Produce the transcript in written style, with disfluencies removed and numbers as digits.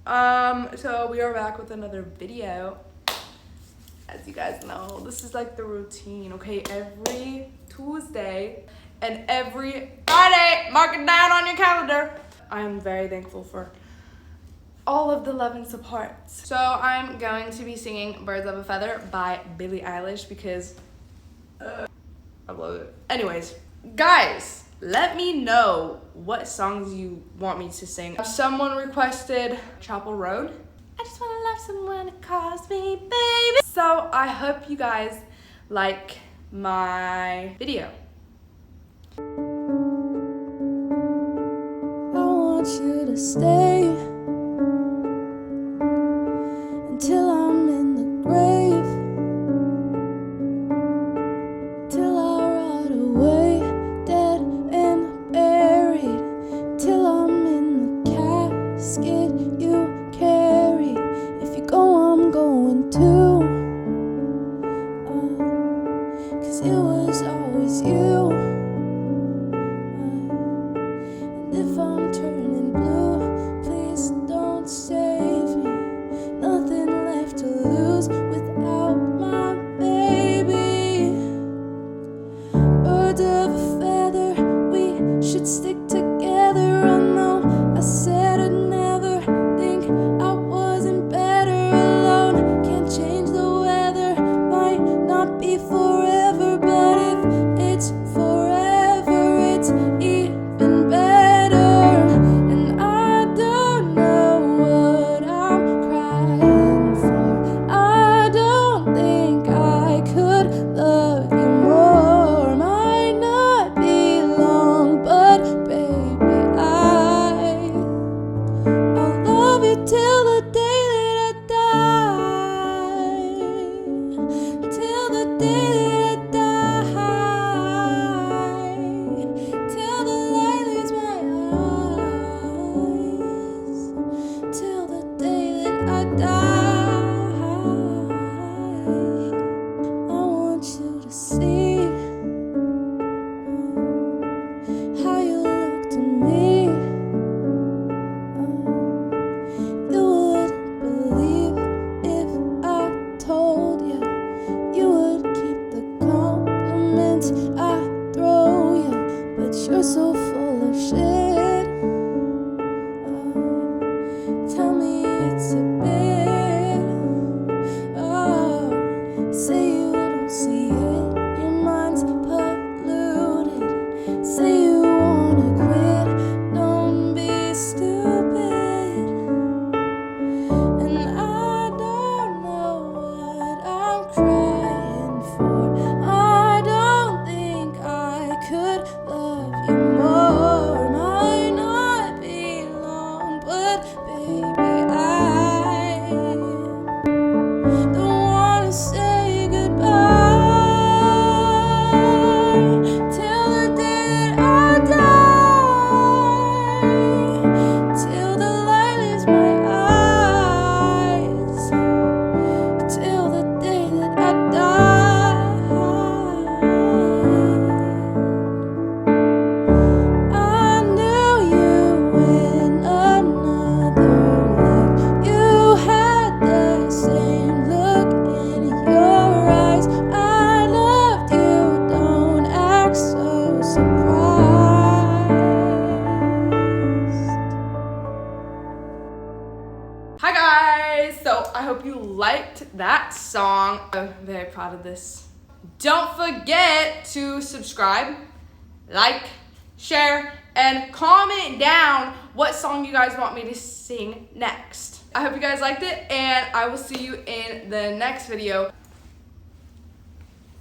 So we are back with another video. As you guys know, this is like the routine, okay? Every Tuesday and every Friday, mark it down on your calendar. I'm very thankful for all of the love and support. So I'm going to be singing Birds of a Feather by Billie Eilish because I love it. Anyways, guys, let me know what songs you want me to sing. Someone requested Chapel Road. I just wanna love someone that calls me baby. So I hope you guys like my video. I want you to stay until I'm in the grave, till I rot away, dead and buried, till I'm in the casket you carry. If you go, I'm going too, 'cause it was always you. And if I'm turning blue, please don't save me. Nothing left to lose without my baby. Birds of a feather, we should stick together. I know I said I'd never think I wasn't better alone. Can't change the weather, might not be forever, but if it's forever, it's even better. And I don't know what I'm crying for. I don't think I could love you more. Might not be long, but baby, I'll love you till the day that I die. Till the day that I die. Till the light leaves my eyes. Till the day that I die. I want you to see how you look to me. You wouldn't believe if I told you. You would keep the compliments I throw you, but you're so full of shit. Tell me it's a bit. Say you don't see it, your mind's polluted. Say you wanna quit, don't be stupid. And I don't know what I'm crying for. I don't think I could love you more. Might not be long, but baby, I don't wanna say goodbye till the day that I die. Till the light leaves my eyes. Till the day that I die. I knew you in another life. You had the same look in your eyes. I loved you, don't act so surprised. Hi guys! So I hope you liked that song. I'm very proud of this. Don't forget to subscribe, like, share, and comment down what song you guys want me to sing next. I hope you guys liked it, and I will see you in the next video.